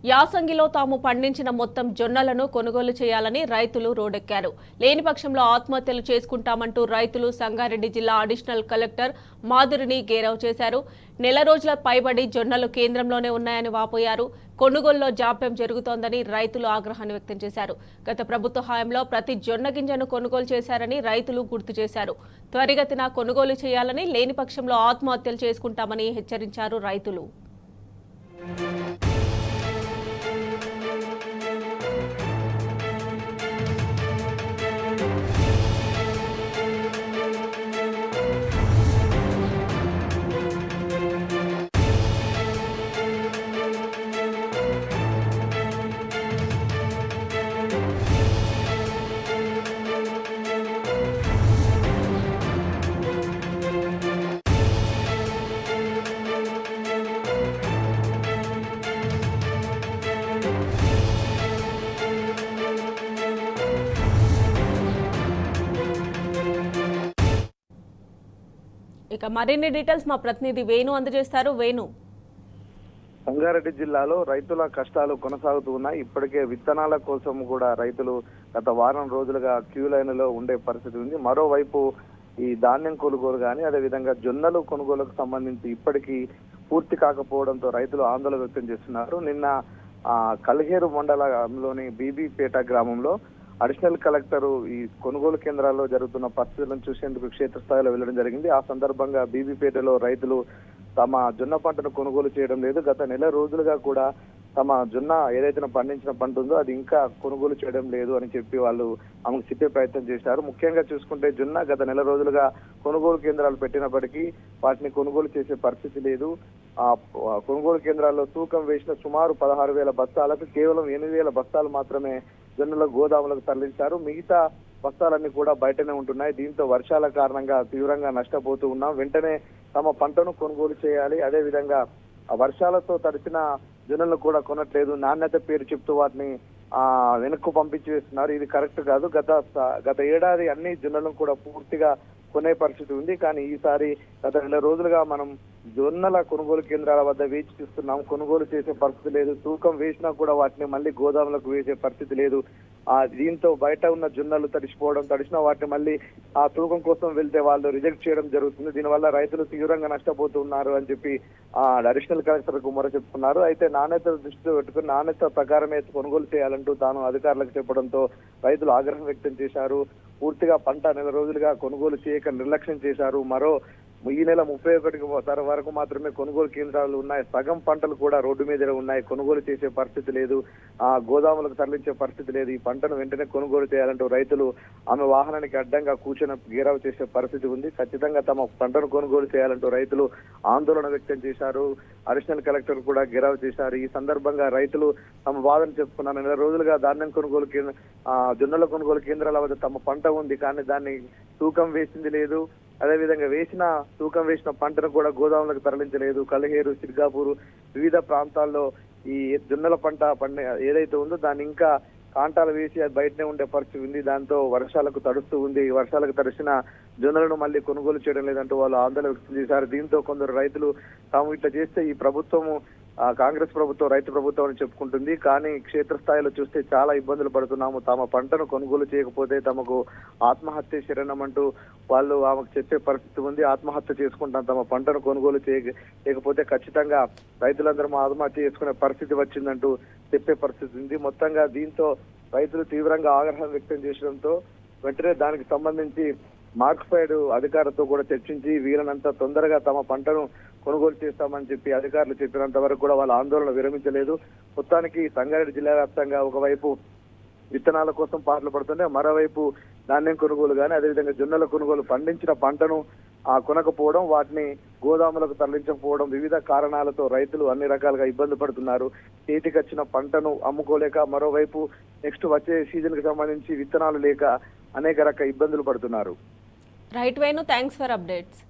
యాసంగిలో తాము పండించిన మొత్తం జొన్నలను కొనుగోలు చేయాలని రైతులు రోడ్డెక్కారు. లేని పక్షంలో ఆత్మహత్యలు చేసుకుంటామంటూ రైతులు సంగారెడ్డి జిల్లా అడిషనల్ కలెక్టర్ మాధురిని గేరావ్ చేశారు. నెల రోజుల పైబడి జొన్నలు కేంద్రంలోనే ఉన్నాయని వాపోయారు. కొనుగోలులో జాప్యం జరుగుతోందని రైతులు ఆగ్రహాన్ని వ్యక్తం చేశారు. గత ప్రభుత్వ హయాంలో ప్రతి జొన్న గింజను కొనుగోలు చేశారని రైతులు గుర్తు చేశారు. త్వరిగతిన కొనుగోలు చేయాలని, లేని పక్షంలో ఆత్మహత్యలు చేసుకుంటామని హెచ్చరించారు రైతులు. ఇక మరిన్ని డీటెయిల్స్ మా ప్రతినిధి వేణు అందజేస్తారు. వేణు, సంగారెడ్డి జిల్లాలో రైతుల కష్టాలు కొనసాగుతూ ఉన్నాయి. ఇప్పటికే విత్తనాల కోసం కూడా రైతులు గత వారం రోజులుగా క్యూ లైన్లో ఉండే పరిస్థితి ఉంది. మరోవైపు ఈ ధాన్యం కొనుగోలు కానీ అదేవిధంగా జొన్నలు కొనుగోలుకు సంబంధించి ఇప్పటికీ పూర్తి కాకపోవడంతో రైతులు ఆందోళన వ్యక్తం చేస్తున్నారు. నిన్న కల్హేరు మండలంలోని బీబీపేట గ్రామంలో అడిషనల్ కలెక్టర్ ఈ కొనుగోలు కేంద్రాల్లో జరుగుతున్న పరిస్థితులను చూసేందుకు క్షేత్రస్థాయిలో వెళ్లడం జరిగింది. ఆ సందర్భంగా బీబీపేటలో రైతులు తమ జొన్న పంటను కొనుగోలు చేయడం లేదు. గత నెల రోజులుగా కూడా తమ జొన్న ఏదైతే పండించిన పంట ఉందో అది ఇంకా కొనుగోలు చేయడం లేదు అని చెప్పి వాళ్ళు ఆమెకు చెప్పే ప్రయత్నం చేశారు. ముఖ్యంగా చూసుకుంటే జొన్న గత నెల రోజులుగా కొనుగోలు కేంద్రాలు పెట్టినప్పటికీ వాటిని కొనుగోలు చేసే పరిస్థితి లేదు. ఆ కొనుగోలు కేంద్రాల్లో తూకం వేసిన సుమారు 16,000 బస్తాలకు కేవలం 8,000 బస్తాలు మాత్రమే జొన్నల గోదాములకు తరలించారు. మిగతా బస్తాలన్నీ కూడా బయటనే ఉంటున్నాయి. దీంతో వర్షాల కారణంగా తీవ్రంగా నష్టపోతూ ఉన్నాం. వెంటనే తమ పంటను కొనుగోలు చేయాలి. అదే విధంగా వర్షాలతో తడిసిన జొన్నలు కూడా కొనట్లేదు. నాణ్యత పేరు చెప్తూ వాటిని వెనక్కు పంపించి వేస్తున్నారు. ఇది కరెక్ట్ కాదు. గత ఏడాది అన్ని జొన్నలను కూడా పూర్తిగా కొనే పరిస్థితి ఉంది. కానీ ఈసారి గత నెల రోజులుగా మనం జొన్నల కొనుగోలు కేంద్రాల వద్ద వేచి చూస్తున్నాం. కొనుగోలు చేసే పరిస్థితి లేదు. తూకం వేసినా కూడా వాటిని మళ్ళీ గోదాములకు వేసే పరిస్థితి లేదు. దీంతో బయట ఉన్న జొన్నలు తడిసిన వాటిని మళ్ళీ ఆ తూకం కోసం వెళ్తే వాళ్ళు రిజెక్ట్ చేయడం జరుగుతుంది. దీనివల్ల రైతులు తీవ్రంగా నష్టపోతున్నారు అని చెప్పి అడిషనల్ కలెక్టర్ కు మొర చెప్పుకున్నారు. అయితే నాణ్యత దృష్టిలో పెట్టుకుని నాణ్యత ప్రకారమే కొనుగోలు చేయాలంటూ తాను అధికారులకు చెప్పడంతో రైతులు ఆగ్రహం వ్యక్తం చేశారు. పూర్తిగా పంట నెల రోజులుగా కొనుగోలు చేయక నిర్లక్ష్యం చేశారు. మరో ఈ నెల 31 వరకు మాత్రమే కొనుగోలు కేంద్రాలు ఉన్నాయి. సగం పంటలు కూడా రోడ్డు మీద ఉన్నాయి. కొనుగోలు చేసే పరిస్థితి లేదు. గోదాములకు తరలించే పరిస్థితి లేదు. ఈ పంటను వెంటనే కొనుగోలు చేయాలంటూ రైతులు ఆమె వాహనానికి అడ్డంగా కూర్చొని గేరావు చేసే పరిస్థితి ఉంది. ఖచ్చితంగా తమ పంటను కొనుగోలు చేయాలంటూ రైతులు ఆందోళన వ్యక్తం చేశారు. అడిషనల్ కలెక్టర్ కూడా గేరావు చేశారు. ఈ సందర్భంగా రైతులు తమ బాధను చెప్పుకున్నారు. నెల రోజులుగా ధాన్యం కొనుగోలు జొన్నల కొనుగోలు కేంద్రాల వద్ద తమ పంట ఉంది, కానీ దాన్ని తూకం వేసింది లేదు. అదేవిధంగా తూకం వేసిన పంటను కూడా గోదాములకు తరలించలేదు. కల్హేరు, సిర్గాపూర్ వివిధ ప్రాంతాల్లో ఈ జొన్నల పంట ఏదైతే ఉందో దాన్ని ఇంకా కాంటాలు వేసి అది బయటనే ఉండే పరిస్థితి ఉంది. దాంతో వర్షాలకు తడుస్తూ ఉంది. వర్షాలకు తడిసిన జొన్నలను మళ్ళీ కొనుగోలు చేయడం లేదంటూ వాళ్ళు ఆందోళన వ్యక్తం చేశారు. దీంతో కొందరు రైతులు తాము ఇట్లా చేస్తే ఈ ప్రభుత్వము కాంగ్రెస్ ప్రభుత్వం రైతు ప్రభుత్వం అని చెప్పుకుంటుంది. కానీ క్షేత్రస్థాయిలో చూస్తే చాలా ఇబ్బందులు పడుతున్నాము. తమ పంటను కొనుగోలు చేయకపోతే తమకు ఆత్మహత్య శరణం అంటూ వాళ్ళు ఆమెకు చెప్పే పరిస్థితి ఉంది. ఆత్మహత్య చేసుకుంటాం తమ పంటను కొనుగోలు చేయకపోతే ఖచ్చితంగా రైతులందరూ ఆత్మహత్య చేసుకునే పరిస్థితి వచ్చిందంటూ చెప్పే పరిస్థితి ఉంది. మొత్తంగా దీంతో రైతులు తీవ్రంగా ఆగ్రహం వ్యక్తం చేయడంతో వెంటనే దానికి సంబంధించి మార్క్ఫైడ్ అధికారులతో కూడా చర్చించి వీలనంత తొందరగా తమ పంటను కొనుగోలు చేస్తామని చెప్పి అధికారులు చెప్పినంత వరకు కూడా వాళ్ళ ఆందోళన విరమించలేదు. మొత్తానికి సంగారెడ్డి జిల్లా వ్యాప్తంగా ఒకవైపు విత్తనాల కోసం పాటలు పడుతుంటే మరోవైపు ధాన్యం కొనుగోలు కానీ అదేవిధంగా జొన్నల కొనుగోలు పండించిన పంటను కొనకపోవడం, వాటిని గోదాములకు తరలించకపోవడం, వివిధ కారణాలతో రైతులు అన్ని రకాలుగా ఇబ్బంది పడుతున్నారు. చేతికి వచ్చిన పంటను అమ్ముకోలేక, మరోవైపు నెక్స్ట్ వచ్చే సీజన్ కి సంబంధించి విత్తనాలు లేక అనేక రకాల ఇబ్బందులు పడుతున్నారు. Right Venu, thanks for updates.